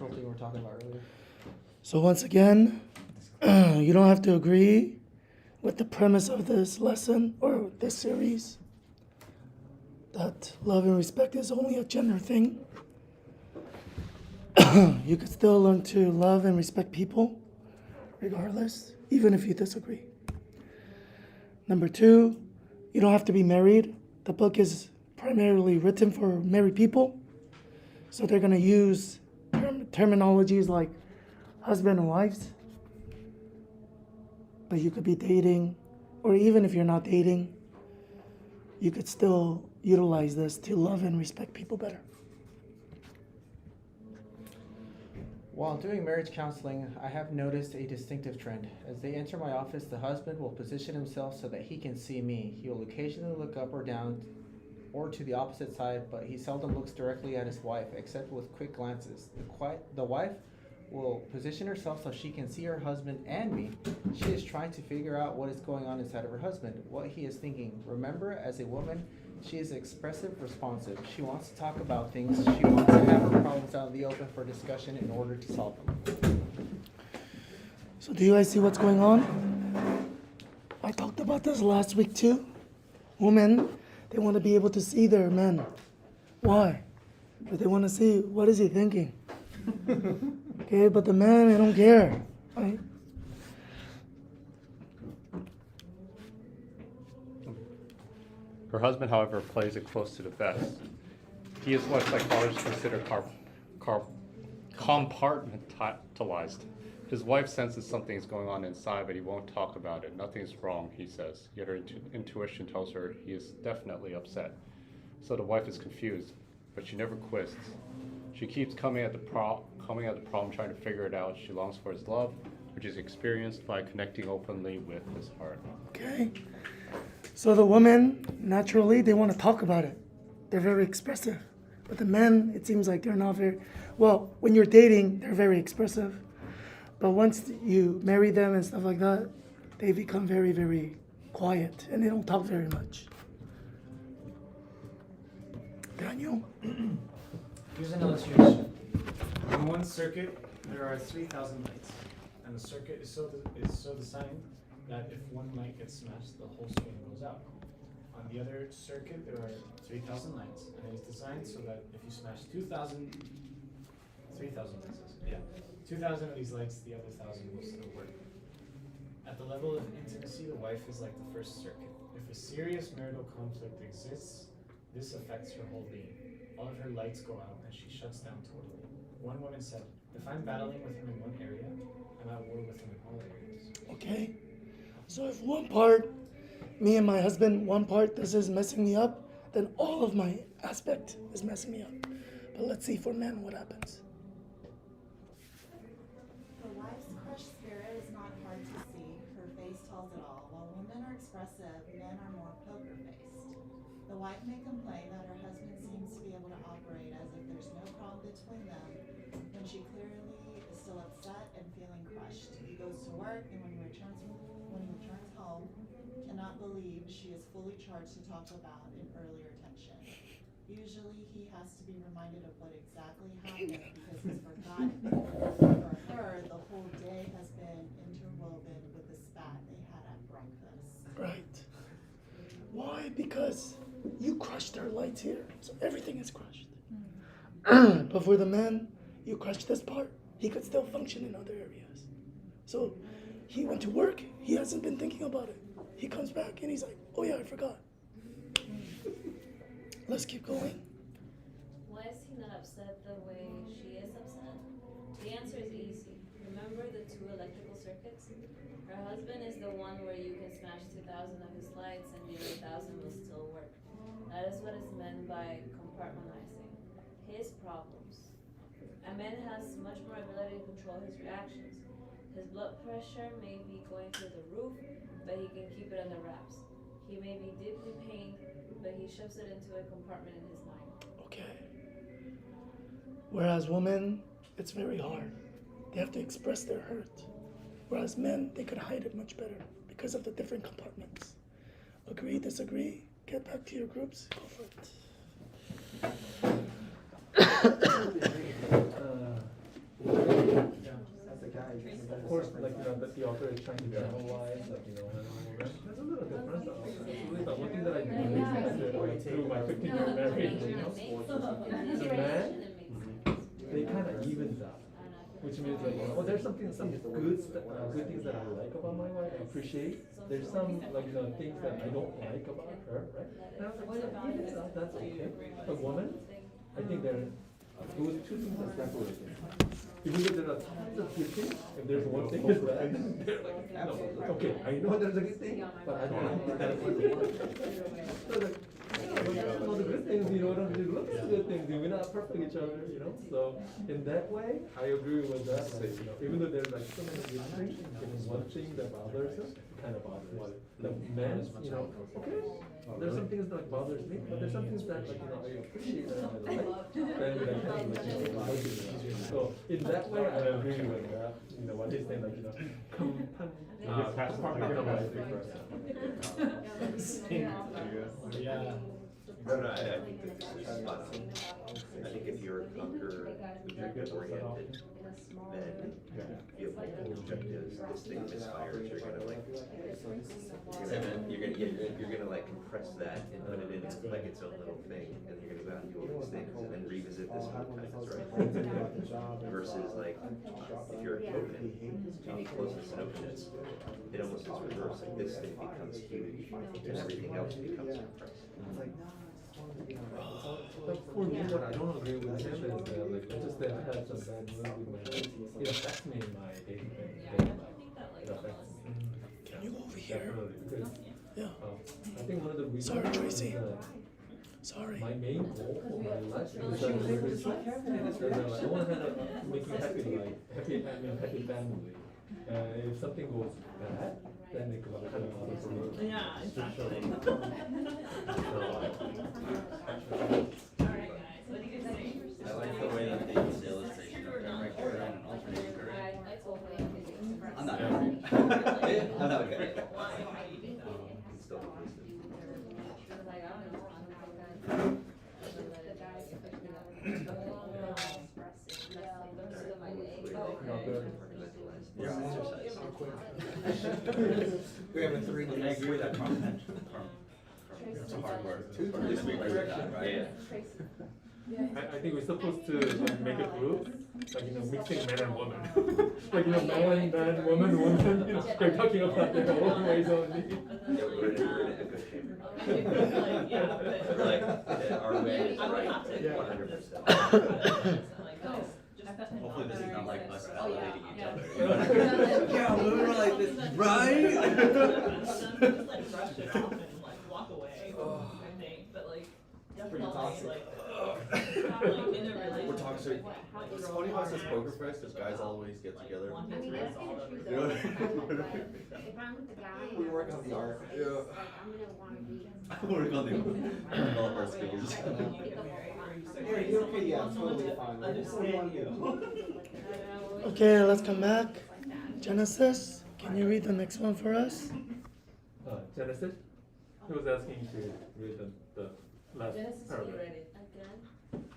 structural thing we were talking about earlier. So once again, you don't have to agree with the premise of this lesson or this series, that love and respect is only a gender thing. You could still learn to love and respect people, regardless, even if you disagree. Number 2, you don't have to be married. The book is primarily written for married people, so they're going to use terminologies like husband and wives. But you could be dating, or even if you're not dating, you could still utilize this to love and respect people better. While doing marriage counseling, I have noticed a distinctive trend. As they enter my office, the husband will position himself so that he can see me. He will occasionally look up or down or to the opposite side, but he seldom looks directly at his wife, except with quick glances. The wife will position herself so she can see her husband and me. She is trying to figure out what is going on inside of her husband, what he is thinking. Remember, as a woman, she is expressive, responsive. She wants to talk about things. She wants to have her problems out in the open for discussion in order to solve them. So do you guys see what's going on? I talked about this last week too. Women, they want to be able to see their men. Why? But they want to see, what is he thinking? Okay, but the man, they don't care, right? Her husband, however, plays it close to the vest. He is what psychologists consider compartmentalized. His wife senses something is going on inside, but he won't talk about it. Nothing's wrong, he says. Yet her intuition tells her he is definitely upset. So the wife is confused, but she never quits. She keeps coming at the problem, trying to figure it out. She longs for his love, which is experienced by connecting openly with his heart. Okay. So the women, naturally, they want to talk about it. They're very expressive. But the men, it seems like they're not very, well, when you're dating, they're very expressive. But once you marry them and stuff like that, they become very, very quiet and they don't talk very much. Daniel? Here's an illustration. In one circuit, there are 3,000 lights, and the circuit is so designed that if one light gets smashed, the whole screen goes out. On the other circuit, there are 3,000 lights, and it is designed so that if you smash 3,000 lights, 2,000 of these lights, the other 1,000 will still work. At the level of intimacy, the wife is like the first circuit. If a serious marital conflict exists, this affects her whole being. All of her lights go out, and she shuts down totally. One woman said, "If I'm battling with him in one area, I'm at war with him in all areas." Okay. So if one part, me and my husband, one part, this is messing me up, then all of my aspect is messing me up. But let's see for men what happens. The wife's crushed spirit is not hard to see. Her face tells it all. While women are expressive, men are more poker-faced. The wife may complain that her husband seems to be able to operate as if there's no problem between them, when she clearly is still upset and feeling crushed. He goes to work, and when he returns home, cannot believe she is fully charged to talk about an earlier tension. Usually he has to be reminded of what exactly happened because he's forgotten. For her, the whole day has been interwoven with the spat they had at breakfast. Right. Why? Because you crushed our lights here, so everything is crushed. But for the man, you crushed this part, he could still function in other areas. So he went to work, he hasn't been thinking about it. He comes back and he's like, oh yeah, I forgot. Let's keep going. Why is he not upset the way she is upset? The answer is easy. Remember the 2 electrical circuits? Her husband is the one where you can smash 2,000 of his lights and the other 1,000 will still work. That is what is meant by compartmentalizing his problems. A man has much more ability to control his reactions. His blood pressure may be going through the roof, but he can keep it under wraps. He may be deeply pained, but he shoves it into a compartment in his mind. Okay. Whereas women, it's very hard. They have to express their hurt. Whereas men, they can hide it much better because of the different compartments. Agree, disagree? Get back to your groups. Go for it. course, like, that the author is trying to generalize, like, man and woman. There's a little difference. But one thing that I noticed through my 15-year marriage, the man, they kind of evens out. Which means like, there's some good things that I like about my wife, I appreciate. There's some things that I don't like about her, right? And I was like, that's okay. A woman, I think those two things are separated. Even though there are tons of good things, if there's one thing that's bad, they're like, no, it's okay. I know there's a good thing, but I don't like that. So like, all the good things, don't look at the good things, we're not perfect each other, So in that way, I agree with that. Like, even though there's like so many good things, there's one thing that bothers us, kind of bothers us. The men, okay, there's some things that bothers me, but there's some things that I appreciate and I like. Then that kind of so in that way, I agree with that. What he's saying, Yeah. No, I think that's spot on. I think if you're a conqueror, objective-oriented, then you have multiple objectives, distinct misfires. You're gonna like compress that and put it in like its own little thing, and you're gonna go out and do all these things, and then revisit this one times, right? Versus like, if you're a token, you need closeness and openness. It almost is reverse. Like this thing becomes huge, and everything else becomes compressed. But for me, what I don't agree with him is just that I had some bad mood with my wife. It affects me in my dating life. It affects me. Can you go over here? Definitely, because Yeah. I think one of the reasons. Sorry, Tracy. Sorry. My main goal for my life is that I want to make you happy family. If something goes bad, then it could kind of bother me. Yeah, exactly. Alright guys, what do you guys think? I like the way that they use the illustration of that right there and an alternating current. I told him. I'm not good. I'm not good. Why do you think that? It's still interesting. She was like, I don't know, I don't think that. And then the guys pushing up. Yeah, exercise. We have a 3D. I agree with that comprehension. It's hard work. At least we agree with that, right? Yeah. I think we're supposed to make a group, mixing men and women. Man, woman, they're talking about their own ways only. Yeah, we're in an echo chamber. Our way is right, 100%. Hopefully this is not like us validating each other. Yeah, women are like this, right? Just brush it off and walk away, I think, but definitely in a relationship. We're toxic. It's funny how it says poker face, because guys always get together. I mean, that's kind of true You know? though. If I'm with the guy. We work on the art. Yeah. Like, I'm gonna wanna be. We're on all of our speakers. Yeah, you're okay, yeah, totally fine. Understand you. Okay, let's come back. Genesis, can you read the next one for us? Genesis? He was asking to read the last Genesis, you paragraph. read it again?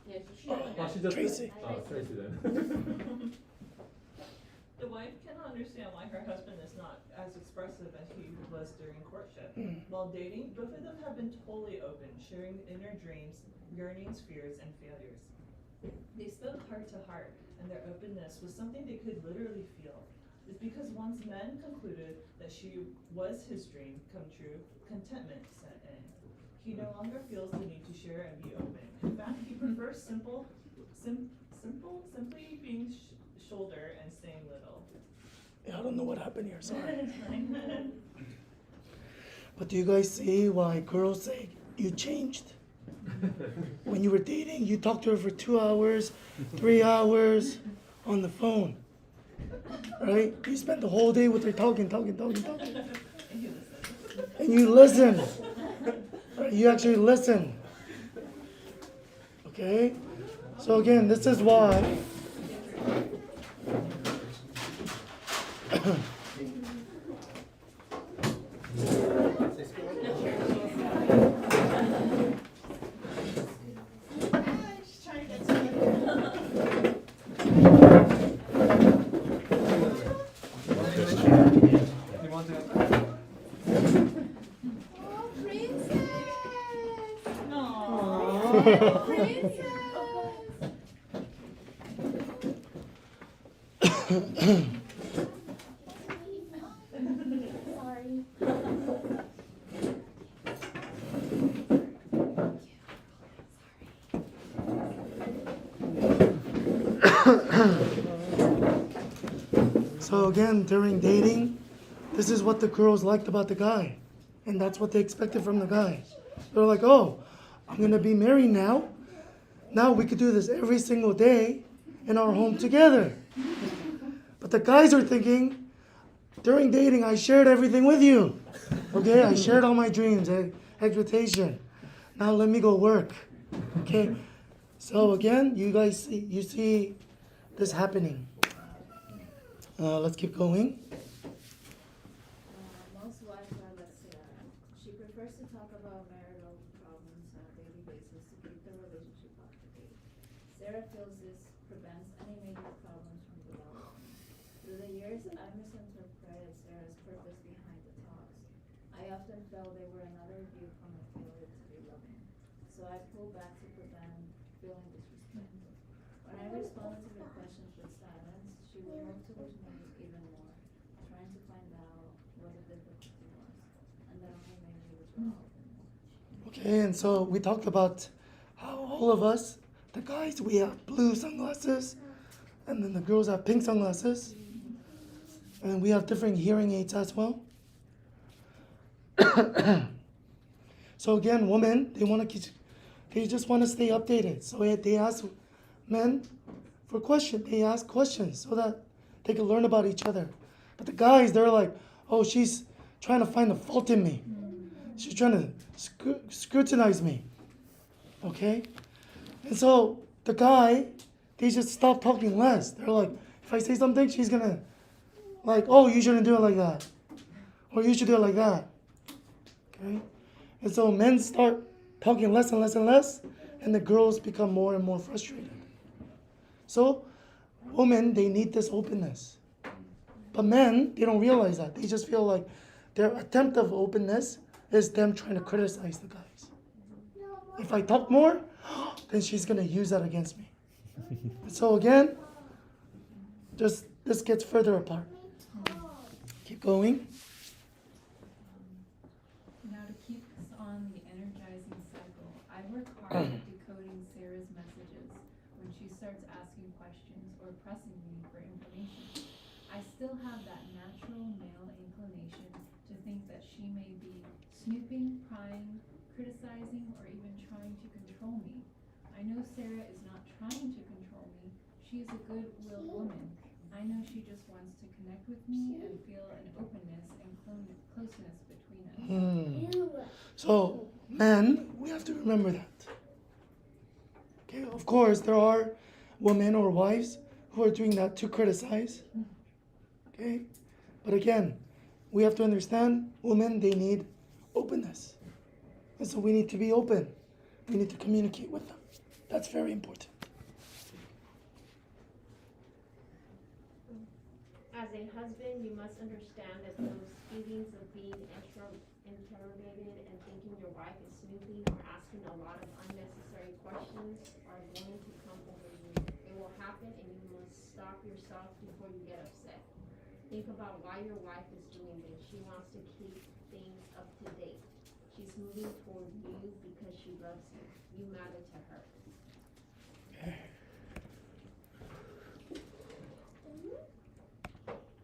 Yeah, she Oh, she just Tracy. Oh, Tracy then. The wife cannot understand why her husband is not as expressive as he was during courtship. While dating, both of them have been totally open, sharing inner dreams, yearnings, fears, and failures. They spoke heart to heart, and their openness was something they could literally feel. It's because once men concluded that she was his dream come true, contentment set in. He no longer feels the need to share and be open. In fact, he prefers simply being shoulder and saying little. Yeah, I don't know what happened here, sorry. But do you guys see why girls say you changed? When you were dating, you talked to her for 2 hours, 3 hours on the phone. Right? You spent the whole day with her talking. And you listen. Right? You actually listen. Okay? So again, this is why Sorry. So again, during dating, this is what the girls liked about the guy. And that's what they expected from the guy. They're like, oh, I'm going to be married now. Now we could do this every single day in our home together. But the guys are thinking, during dating, I shared everything with you. Okay, I shared all my dreams, expectation. Now let me go work. Okay, so again, you see this happening. Let's keep going. Most wives are like Sarah. She prefers to talk about marital problems on a daily basis to keep the relationship up to date. Sarah feels this prevents any major problems from developing. Through the years, I misinterpreted Sarah's purpose behind the talks. I often felt they were another view from a failure to be loving. So I pulled back to prevent feeling disrespected. When I responded to her questions with silence, she would move towards me even more, trying to find out what the difficulty was, and that only made me withdraw. Okay, and so we talked about how all of us, the guys, we have blue sunglasses, and then the girls have pink sunglasses, and we have different hearing aids as well. So again, women, they just want to stay updated. So they ask men for questions. They ask questions so that they can learn about each other. But the guys, they're like, oh, she's trying to find a fault in me. She's trying to scrutinize me. Okay? And so the guy, they just stop talking less. They're like, if I say something, she's going to, like, oh, you shouldn't do it like that. Or you should do it like that. Okay? And so men start talking less and less and less, and the girls become more and more frustrated. So women, they need this openness. But men, they don't realize that. They just feel like their attempt of openness is them trying to criticize the guys. If I talk more, then she's going to use that against me. So again, just this gets further apart. Keep going. Now to keep us on the energizing cycle, I work hard at decoding Sarah's messages when she starts asking questions or pressing me for information. I still have that natural male inclination to think that she may be snooping, prying, criticizing, or even trying to control me. I know Sarah is not trying to control me. She is a good-willed woman. I know she just wants to connect with me and feel an openness and closeness between us. So, men, we have to remember that. Okay, of course, there are women or wives who are doing that to criticize. Okay, but again, we have to understand women, they need openness. And so we need to be open. We need to communicate with them. That's very important. As a husband, you must understand that those feelings of being interrogated and thinking your wife is snooping or asking a lot of unnecessary questions are going to come over you. It will happen and you must stop yourself before you get upset. Think about why your wife is doing this. She wants to keep things up to date. She's moving toward you because she loves you. You matter to her.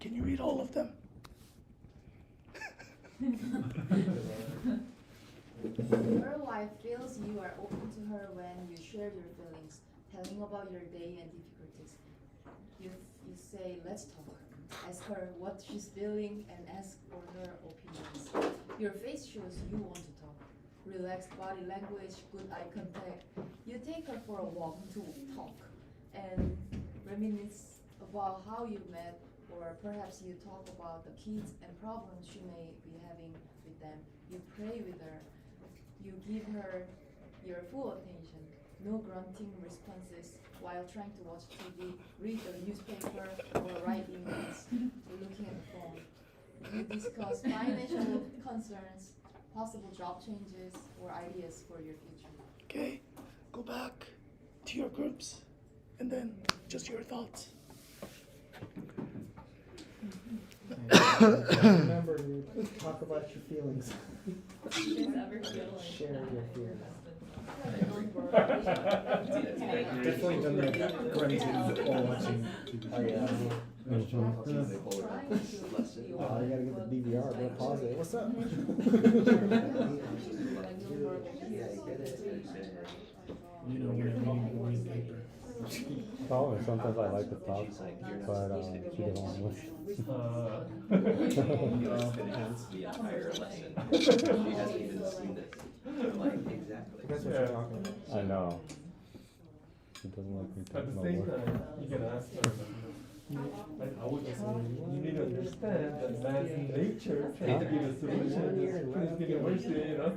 Can you read all of them? Your wife feels you are open to her when you share your feelings, telling about your day and difficulties. You say, let's talk. Ask her what she's feeling and ask for her opinions. Your face shows you want to talk. Relaxed body language, good eye contact. You take her for a walk to talk and reminisce about how you met, or perhaps you talk about the kids and problems she may be having with them. You pray with her. You give her your full attention. No grunting responses while trying to watch TV, read the newspaper, or write emails, or looking at the phone. You discuss financial concerns, possible job changes, or ideas for your future. Okay, go back to your groups, and then just your thoughts. Remember to talk about your feelings. Share your feelings. Definitely done that quarantine while watching TV. Oh yeah. They hold this lesson. Oh, I gotta get the DVR, bro. Pause it. What's up? Yeah, I get it. You know, when I'm reading the morning paper. Oh, and sometimes I like to talk, She's like, you're not but supposed to she be doesn't want to listen. She like finished the entire lesson. She hasn't even seen this. I'm like, exactly. That's what you're talking about. I know. She doesn't like me At talking the about same work. time, you can ask her, like I would say, you need to understand that man's nature tries to be the solution is university, you know?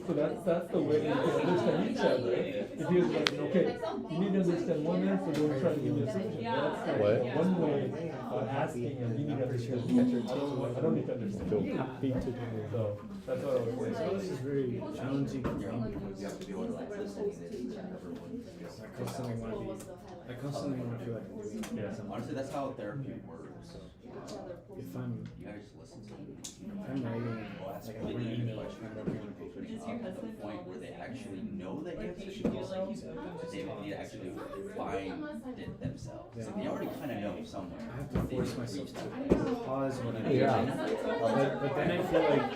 So that's the way you can understand each other. If you're like, okay, you need to understand one answer, don't try to give me a solution. That's the What? one way of asking, and you need to understand the answer too. I don't need to understand. Feel happy to do it. So that's what I would say. So this is very challenging for me You because have to be able to like listen and everyone. I constantly want to feel like I'm doing it. Yeah. Honestly, that's how therapy works. If I'm You gotta just listen to them. writing, That's like really I'm writing good. English, I'm writing English. To the point where they actually know the answer to themselves, but they need to actually find it themselves. So they already kind of know somewhere. I have to force myself to pause what I'm doing. Yeah. But then I feel like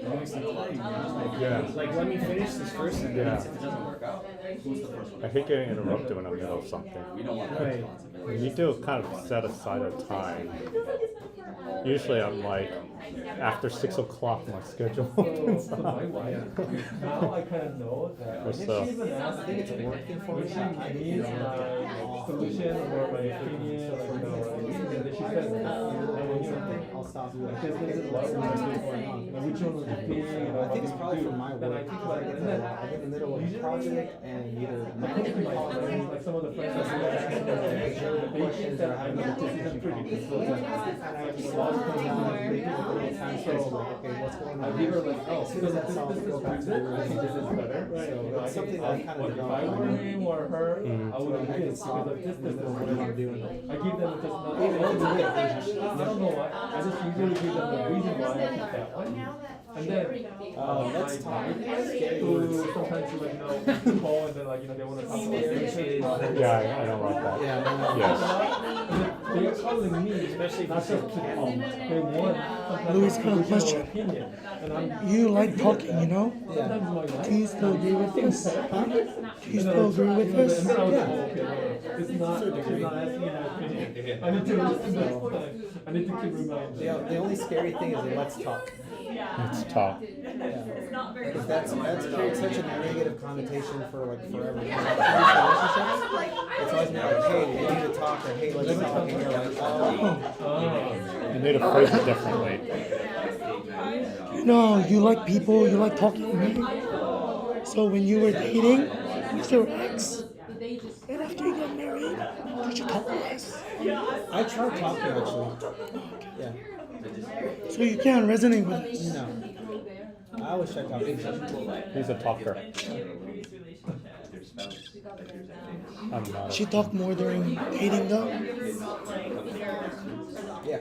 I'm wasting time, you know? Like let me finish this first and then Yeah. If it doesn't work out, who's the first one? I hate getting interrupted when I'm in the middle of something. We don't want that Right. responsibility. You need to kind of set aside a time. Usually I'm like, after 6 o'clock my schedule. So my wife, now I kind of know that if she So- even asks me when she needs my solution or my opinion, like, you know, and then she says, and when you I'll stop you. like this is what we're doing, and which one would you pick, you know, I think it's what probably do from my you do? Then I work. think I about it, get and in then the middle of a project and either I think to my friends, like some of the friends that we have, they think that I make decisions pretty quickly. and I just log them down and they give a little time space like, okay, what's going I on? give her like, oh, As soon as that solves, this go is back to the I think this is original. better. So it's something that I kind of If I developed. were him or her, I would I do can this stop because of in the middle of this. whatever I'm doing. I give them just not. Even if it's I don't know why. I just usually give them the reason why I picked that one. And then let's talk. who sometimes you like call and then like they want to talk about their kids. Yeah, I don't like that. Yeah, Yes. They are calling me, especially not just to call. They want sometimes Louis, got a original question. opinion. And I'm You like talking, you know? sometimes my wife. Do you still agree with this? Do you still agree with And this? then I was like, oh, okay, well, it's not asking my opinion. I need to listen next time. I need to keep reminding. The only scary thing is the let's talk. Let's talk. It's not very. Because that's creates such a negative connotation for like forever. Relationships, it's always been like, hey, we need to talk, or hey, let's talk, and you're like, oh. You need to phrase it differently. You know, you like people, you like talking, right? So when you were dating with your ex, and after you got married, did you talk less? I tried talking actually. Yeah. So you can't resonate with this. No. I always try talking. He's a talker. I'm not. She talked more during dating though. Yeah.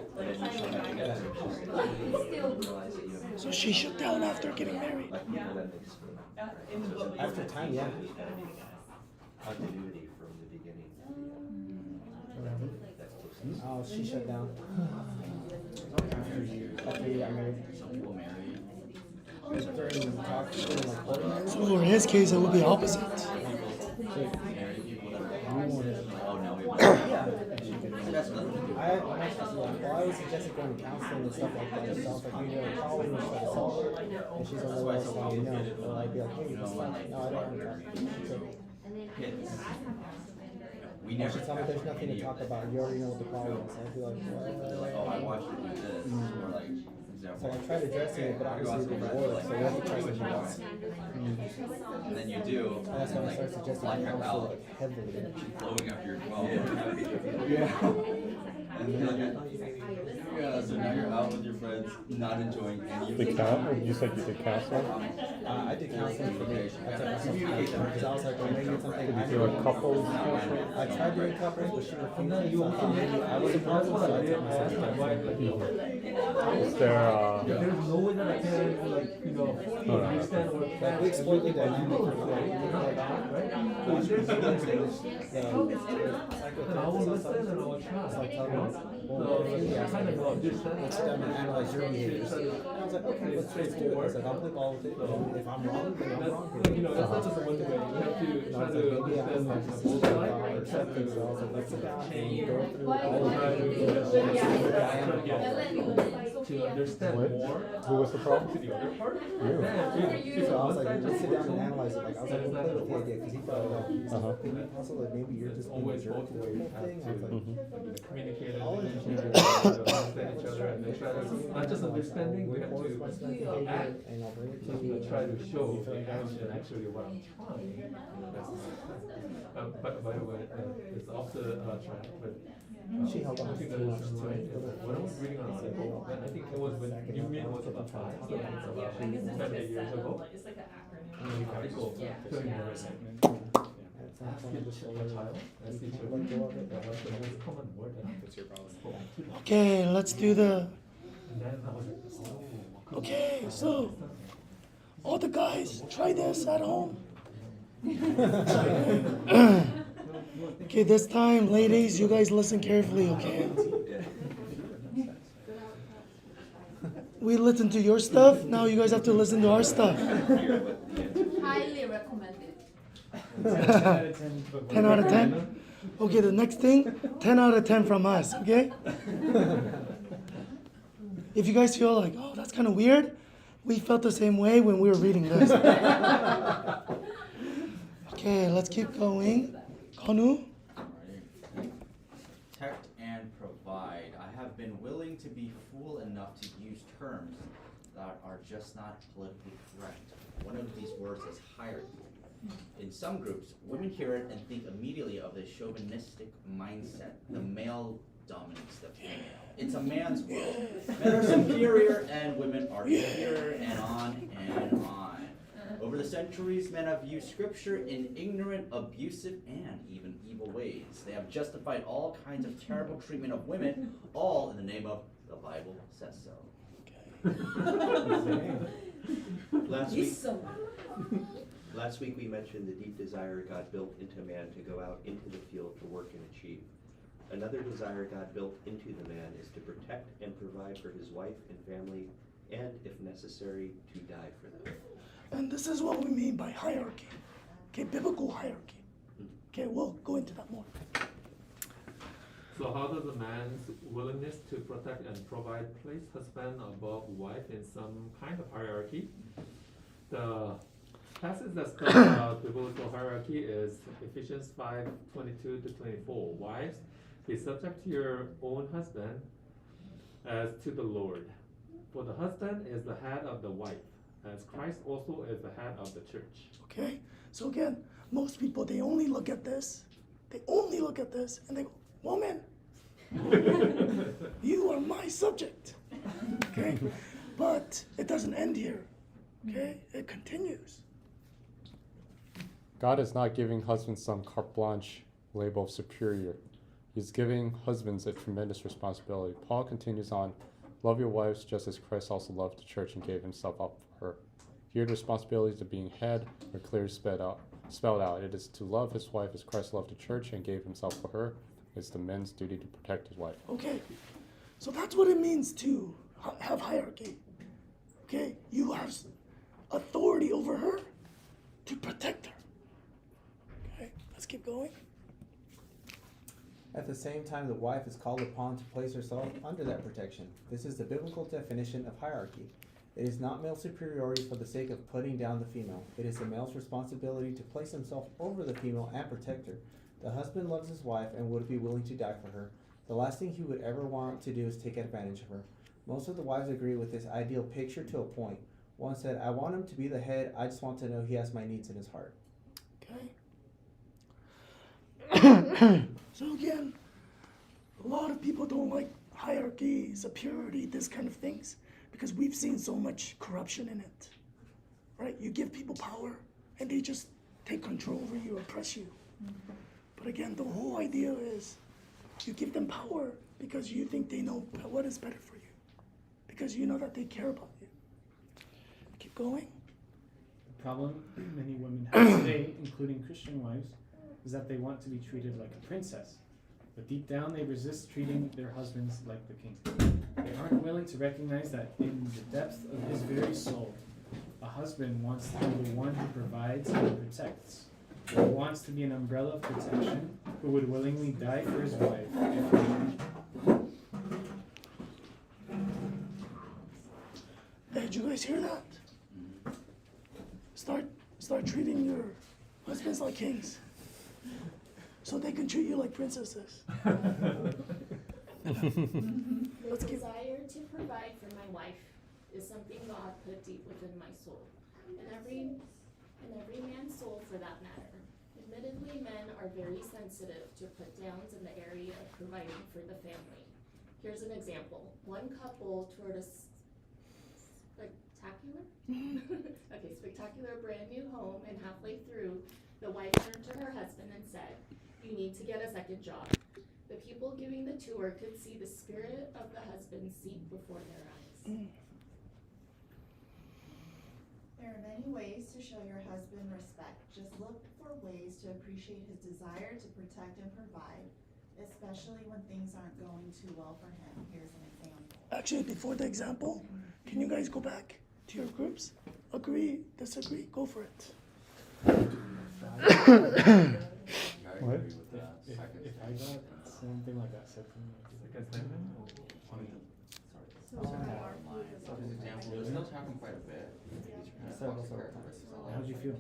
So she shut down after getting married. After time, yeah. Continuity from the beginning. Oh, she shut down. After you got married. During talk, during like courting marriage. So in his case, it would be opposite. I always suggested going to counseling and stuff like that. So I was like, you know, calling and try to solve it. And she's like, well, so you know. Or I'd be like, hey, let's talk. No, I don't want to talk. Or she'd tell me there's nothing to talk about. You already know what the problem is. I'd be like, well, Oh, I watched it do this. Or like, so I tried addressing it, but obviously it didn't work. So we have to try something else. and then you do. And that's when I started suggesting Black out counsel loud. like heavily. Flowing after your 12. Yeah. And you're like, I thought you made me. So now you're out with your friends, not enjoying any of The the count? You said you did counseling? I did counseling for me. I took myself counseling because I was like, well, maybe it's something Did I you do a need. couples counseling? I tried doing couples, but she refused. So I thought maybe I was a problem, so I took myself counseling. Is there There's no way that I can, like, fully understand what. Like, we explored the dynamic of So is there something? And I will listen and I will try. It's like telling me, well, So, if you I ask kind me, of know this, that, let's sit down and analyze your behaviors. And I was like, okay, let's do it. I was like, I'll play ball with it. And if I'm wrong, then I'm wrong. That's just one way. You have to And I try was to like, maybe I'm understand like like a both sister sides, or try something. So I was like, let's sit down and go through all to of try it. to understand What? more. Who was the problem? To the other part. You. So I was like, let's sit down and analyze it. Like, I was like, we'll play with the idea because he thought about it. He's like, can you also like maybe you're just being a Always jerk both to the ways. whole thing? I was like, Communicate and I'll understand each other and then try to, not just understanding, we have to act and I'll bring it to you. and try to show the action actually what I'm trying. By the way, it's off the track, but She held on I think too that much is to right. it. When I was reading an article, and I think it was when you mean was about 5, so it's about 7 years ago. It's like an acronym. An article telling you ask your child, ask your children, what's the most common word that your problem? Okay, let's do the. And then I was like, oh. Okay, so all the guys, try this at home. Okay, this time, ladies, you guys listen carefully, okay? We listen to your stuff, now you guys have to listen to our stuff. Highly recommended. 10 out of 10? Okay, the next thing, 10 out of 10 from us, okay? If you guys feel like, oh, that's kind of weird, we felt the same way when we were reading this. Okay, let's keep going. Konu? Protect and provide. I have been willing to be fool enough to use terms that are just not politically correct. One of these words is hierarchy. In some groups, women hear it and think immediately of the chauvinistic mindset. The male dominates the female. It's a man's world. Men are superior and women are inferior, and on and on. Over the centuries, men have used scripture in ignorant, abusive, and even evil ways. They have justified all kinds of terrible treatment of women, all in the name of the Bible says so. Last week we mentioned the deep desire God built into man to go out into the field to work and achieve. Another desire God built into the man is to protect and provide for his wife and family, and if necessary, to die for them. And this is what we mean by hierarchy. Okay, biblical hierarchy. Okay, we'll go into that more. So how does a man's willingness to protect and provide place husband above wife in some kind of hierarchy? The passage that talks about biblical hierarchy is Ephesians 5:22-24. Wives, be subject to your own husband as to the Lord. For the husband is the head of the wife, as Christ also is the head of the church. Okay, so again, most people, they only look at this, and they go, woman, you are my subject. Okay, but it doesn't end here. Okay, it continues. God is not giving husbands some carte blanche label of superior. He's giving husbands a tremendous responsibility. Paul continues on, love your wives just as Christ also loved the church and gave himself up for her. Here the responsibilities of being head are clearly spelled out. It is to love his wife as Christ loved the church and gave himself for her. It's the man's duty to protect his wife. Okay, so that's what it means to have hierarchy. Okay, you have authority over her to protect her. Okay, let's keep going. At the same time, the wife is called upon to place herself under that protection. This is the biblical definition of hierarchy. It is not male superiority for the sake of putting down the female. It is the male's responsibility to place himself over the female and protect her. The husband loves his wife and would be willing to die for her. The last thing he would ever want to do is take advantage of her. Most of the wives agree with this ideal picture to a point. One said, I want him to be the head, I just want to know he has my needs in his heart. Okay. So again, a lot of people don't like hierarchy, superiority, this kind of things, because we've seen so much corruption in it, right? You give people power and they just take control over you, oppress you. But again, the whole idea is you give them power because you think they know what is better for you, because you know that they care about you. Keep going. The problem many women have today, including Christian wives, is that they want to be treated like a princess. But deep down, they resist treating their husbands like the king. They aren't willing to recognize that in the depth of his very soul, a husband wants to be the one who provides and protects. He wants to be an umbrella of protection who would willingly die for his wife if needed. Hey, did you guys hear that? Start treating your husbands like kings, so they can treat you like princesses. The desire to provide for my wife is something God put deep within my soul, and every man's soul for that matter. Admittedly, men are very sensitive to put downs in the area of providing for the family. Here's an example. One couple toured a spectacular brand new home, and halfway through, the wife turned to her husband and said, "You need to get a second job." The people giving the tour could see the spirit of the husband seep before their eyes. There are many ways to show your husband respect. Just look for ways to appreciate his desire to protect and provide, especially when things aren't going too well for him. Here's an example. Actually, before the example, can you guys go back to your groups? Agree, disagree, go for it. What? If I got something like that said to me, We're still talking quite a bit. how'd you feel?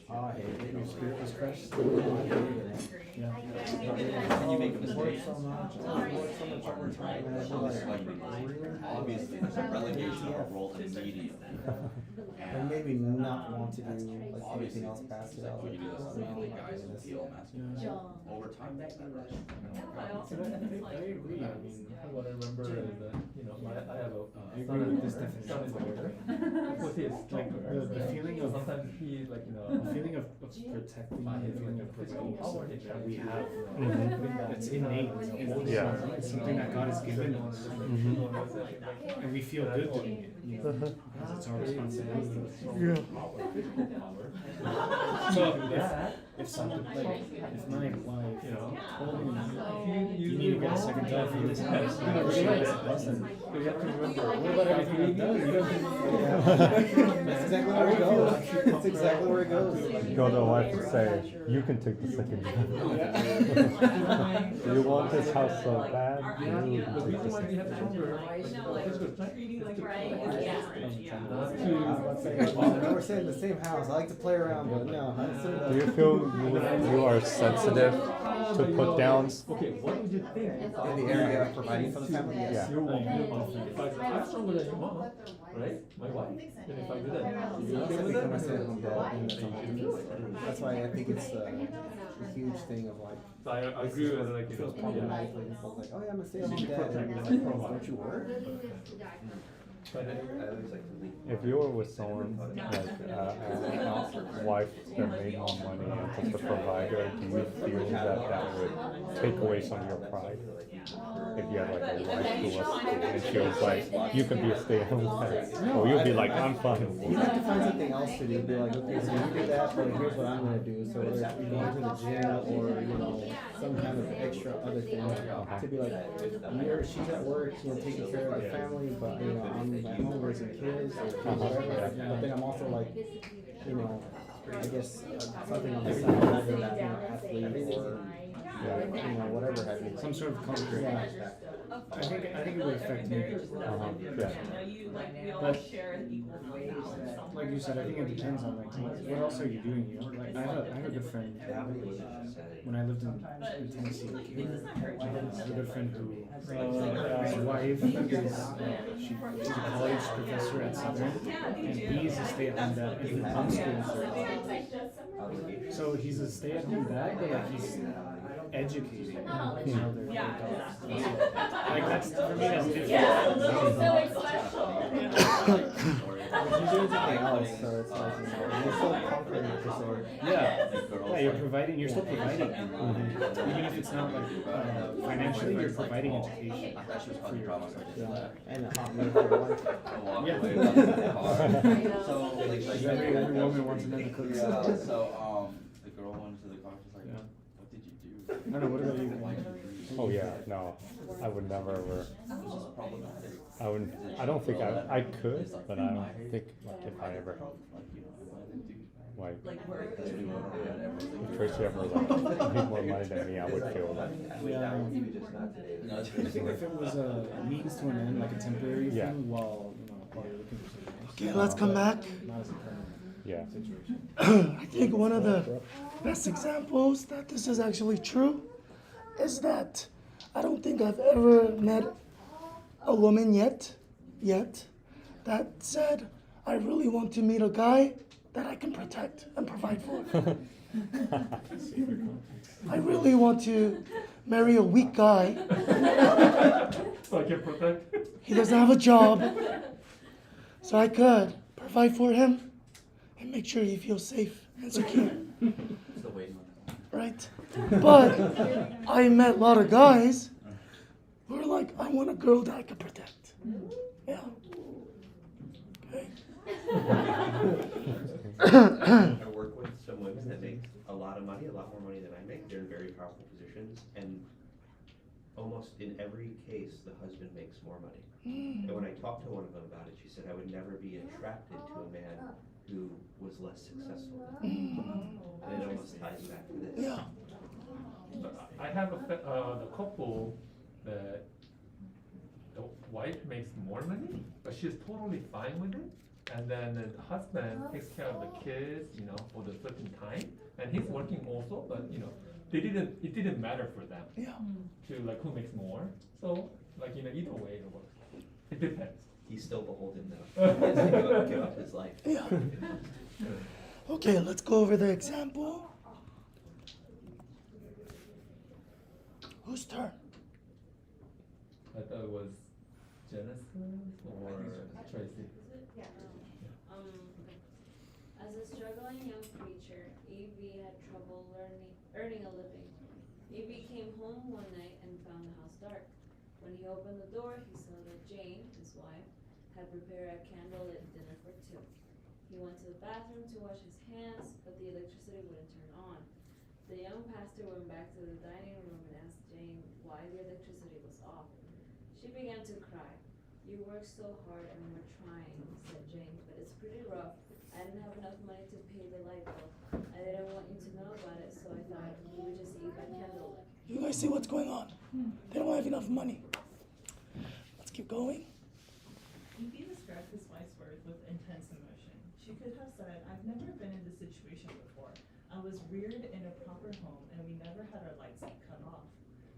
Oh, I hate it. Your spirit was crushed? Yeah. Can you make a mistake? Obviously, there's a relegation of a role immediately. And maybe not want to do like Obviously, anything else past it. when you do this, the guys will feel masculine. Over time, that's that rush. I agree. I mean, What I remember is that, I have a I agree with this definition. son is older. With his Like the feeling of sometimes he like, the feeling of protecting, the feeling of providing something that we have that's innate in Yeah. it's something that God has given us, and we feel good doing it, because it's our responsibility. Yeah. So if something like if my wife told me you need to get a second job for this house, I'm gonna realize it doesn't. But you have to remember, what about everything I've done? That's exactly where it goes. That's exactly where it goes. You go to the wife and say, you can take the second job. You want this house so bad, you The can reason take the why we have second to job. We're saying the same house. I like to play around, but no. Do you feel you are sensitive to put downs? Okay, what would you think? In the area of providing for the family, yes. Yeah. Your woman, I'm stronger than your mom, right? My wife. And if I do that, you okay with Become a that? stay-at-home dad, and that's why I think it's a huge thing of like. So I agree with like, It feels problematic when people's like, oh yeah, I'm a stay-at-home You dad. protect And it's your like, profile. don't you work? But I always like to leave. If you were with someone like a wife that made more money and just a provider, do you feel that that would take away some of your pride? If you had like a wife who was, and she was like, you can be a stay-at-home dad, or you'd be like, I'm fine. You have to find something else to do. Be like, okay, so you do that, but here's what I'm gonna do. So whether it's going to the gym or some kind of extra other thing to be like, she's at work, taking care of the family, but I'm at home raising kids or whatever. But then I'm also like, I guess something on the side, whether that's athlete or whatever have you. Some sort of concrete. Yeah. I think it would affect me. Yeah. We all share an equal amount. Like you said, I think it depends on like what else are you doing. Like I have a good friend. When I lived in Tennessee, I have a good friend who his wife is she's a college professor at Southern, and he's a stay-at-home dad and he homeschools her. So he's a stay-at-home dad, but like educating Oh, how their yeah, dogs. exactly. Like that's for me that's different. Yeah, so special. But you're doing something else, so it's like, you're still comforting per se. Yeah, you're still providing. Even if it's not like financially, you're providing education for your dogs. Yeah, and a hot meal for the wife. Yeah. Every woman wants a man to cook. The girl went to the car, she's like, what did you do? No, what about you? Oh yeah, no, I would never ever. Problematic. I don't think I could, but I don't think like if I ever like if Tracy ever like made more money than me, I would feel like Yeah. I think if it was a means to an end, like a temporary thing, while while you're looking for something else. Okay, let's come back. Not as a permanent situation. I think one of the best examples that this is actually true is that I don't think I've ever met a woman yet, that said, I really want to meet a guy that I can protect and provide for. I really want to marry a weak guy. So I can protect. He doesn't have a job, so I could provide for him and make sure he feels safe and secure. Still waiting on that one. Right? But I met a lot of guys who are like, I want a girl that I can protect. Yeah. Okay. I work with some women that make a lot of money, a lot more money than I make. They're in very powerful positions, and almost in every case, the husband makes more money. And when I talked to one of them about it, she said, I would never be attracted to a man who was less successful. And it almost ties back to this. Yeah. I have the couple that the wife makes more money, but she's totally fine with it. And then the husband takes care of the kids, for the certain time, and he's working also. But it didn't matter for them to like who makes more. So like either way it works. It depends. He's still beholden though. He has to give up his life. Yeah. Okay, let's go over the example. Whose turn? I thought it was Genesis or Tracy. As a struggling young preacher, Evie had trouble earning a living. Evie came home one night and found the house dark. When he opened the door, he saw that Jane, his wife, had prepared a candlelit dinner for two. He went to the bathroom to wash his hands, but the electricity wouldn't turn on. The young pastor went back to the dining room and asked Jane why the electricity was off. She began to cry. You work so hard and we're trying, said Jane, but it's pretty rough. I didn't have enough money to pay the light bill. I didn't want you to know about it, so I thought we would just eat by candlelight. You guys see what's going on? They don't have enough money. Let's keep going. Evie described his wife's words with intense emotion. She could have said, I've never been in this situation before. I was reared in a proper home and we never had our lights cut off.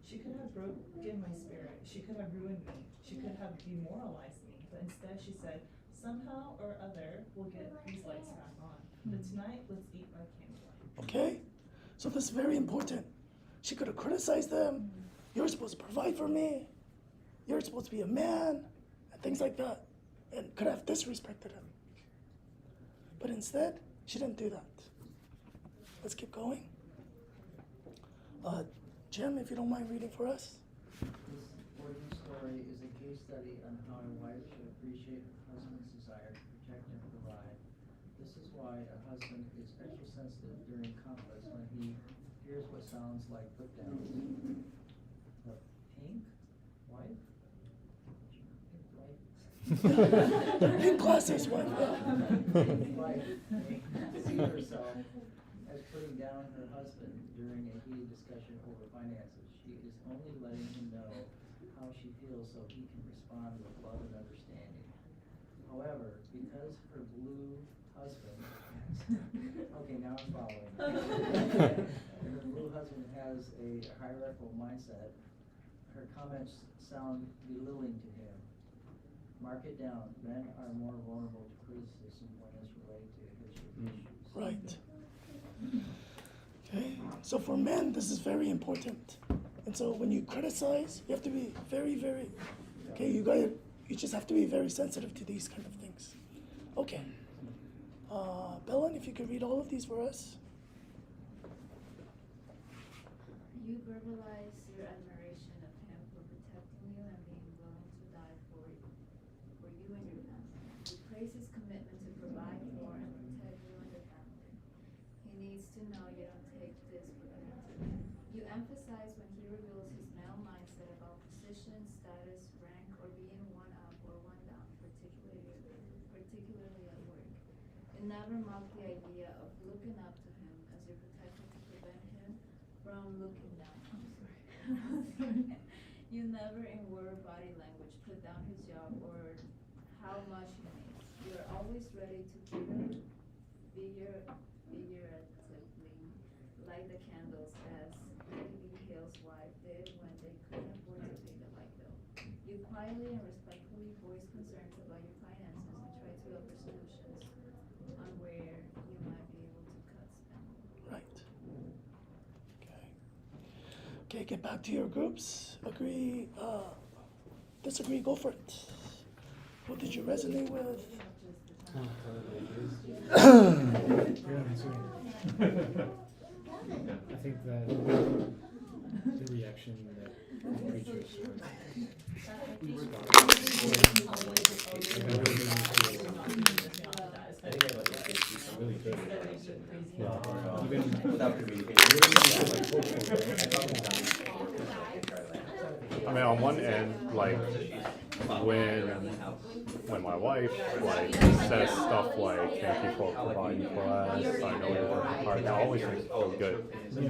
She could have broken my spirit. She could have ruined me. She could have demoralized me. But instead she said, somehow or other we'll get these lights back on. But tonight, let's eat by candlelight. Okay? So this is very important. She could have criticized them. You're supposed to provide for me. You're supposed to be a man. And things like that. And could have disrespected him. But instead, she didn't do that. Let's keep going. Jim, if you don't mind reading for us. This origin story is a case study on how a wife should appreciate her husband's desire to protect and provide. This is why a husband is extra sensitive during conflicts when he hears what sounds like put downs. The pink wife? In classes, wife. Wife see herself as putting down her husband during a heated discussion over finances. She is only letting him know how she feels so he can respond with love and understanding. However, because her blue husband okay, now I'm following. Her blue husband has a hierarchical mindset, her comments sound belittling to him. Mark it down. Men are more vulnerable to criticism when it's related to his issues. Right. Okay, So for men, this is very important. And so when you criticize, you have to be very, very, okay, you just have to be very sensitive to these kind of things. Okay. Belen, if you could read all of these for us. You verbalize your admiration of him for protecting you and being willing to die for you and your family. You praise his commitment to provide for and protect you and your family. He needs to know you don't take this for granted. You emphasize when he reveals his male mindset about position, status, rank, or being one up or one down, particularly at work. You never mock the idea of looking up to him as your protector to prevent him from looking down. I'm sorry. You never, in word or body language, put down his job or how much he makes. You're always ready to figuratively light the candles as Eddie Hill's wife did when they couldn't afford to pay the light bill. You quietly and respectfully voice concerns about your finances and try to offer solutions on where you might be able to cut spending. Right. Okay, get back to your groups. Agree, disagree, go for it. What did you resonate with? I think that the reaction that preachers really good. Even without I mean, on one end, like when my wife like says stuff like "Thank you for providing for us," I know you're working hard. That always makes me feel good.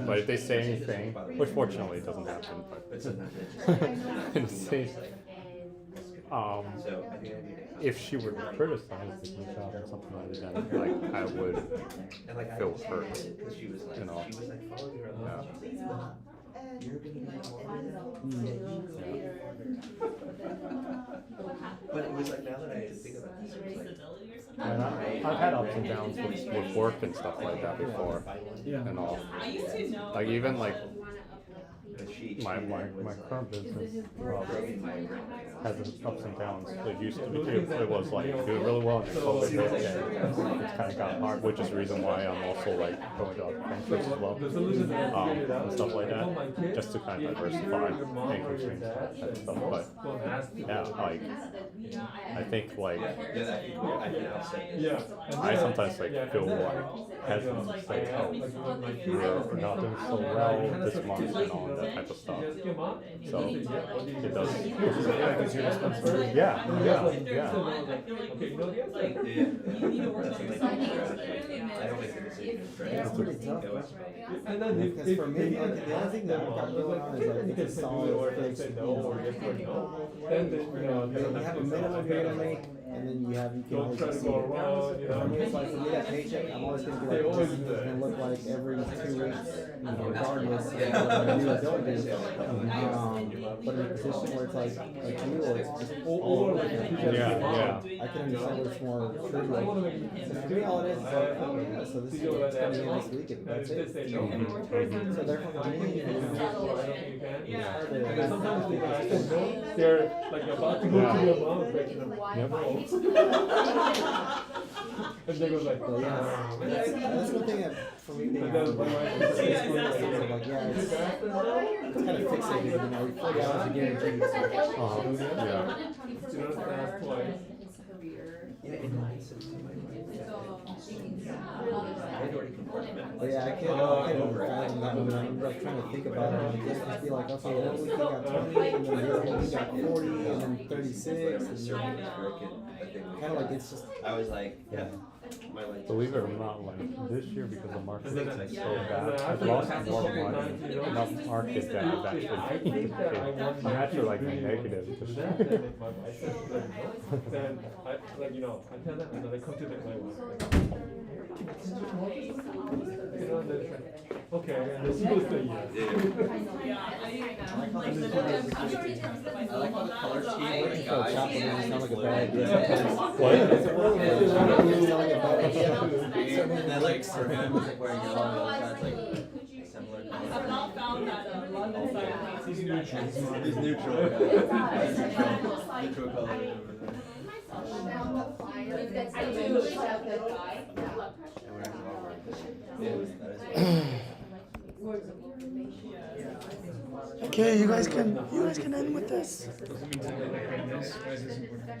But if they say anything, which fortunately doesn't happen, but if she were to criticize the job or something like that, like I would feel hurt, you know. Yeah. But it was like, now that I think about this, it was like, And I've had ups and downs with work and stuff like that before, and all. Like even like my current business has its ups and downs. It used to be, it was like doing really well and then COVID hit and it kind of got hard, which is the reason why I'm also like going to other ventures as well, and stuff like that, just to kind of diversify income streams and that type of stuff. But yeah, like I think like I sometimes like feel like hesitant to say, oh, we're not doing so well this month and all that type of stuff. So it does. Yeah. I don't make the decisions, right? It's pretty tough. And then because for me, like, the other thing that I've got going on is like it's a solid fixed, you have a minimum pay to make, and then you can always exceed it. For me, it's like for me that paycheck, I'm always gonna be like, this is gonna look like every 2 weeks, regardless of what I do or don't do. But in a position where it's like you, or it's just all over I can understand where it's more trivial. To me, all it is like, oh yeah, so this is what's coming in this week, and that's it. So therefore, for me, it's hard to. Sometimes they're like about to go to your mom and break them. And they go like, that's one thing that for me being out of my wife is like, yeah, it's kind of fixated, 40 hours a guaranteed. You don't ask twice. But yeah, I can't fathom that one. I'm like trying to think about it. Like, this must be like, okay, one week you got 20, and then the other week you got 40, and then 36. And kind of like it's just. I was like, Believe it or not, like this year because the market is so bad, I've lost more money in the market than I've actually gained. I'm actually like negative. Then I tell them, and then I come to my wife. Okay, and then she goes to I like how the color scheme for the guys sound like a bad idea. and then like for him, it's like wearing yellow, and the other guy's like similar. neutral. He's not. He's neutral. It does. Neutral. Like, Neutral color. I mean, myself, And on the flyer, if that's I the do way have that guy. the blood pressure. And we're not gonna work with it. Yeah. Yeah, that is Words of motivation. Okay, you guys can end with this. Doesn't mean something like this. Why is this important?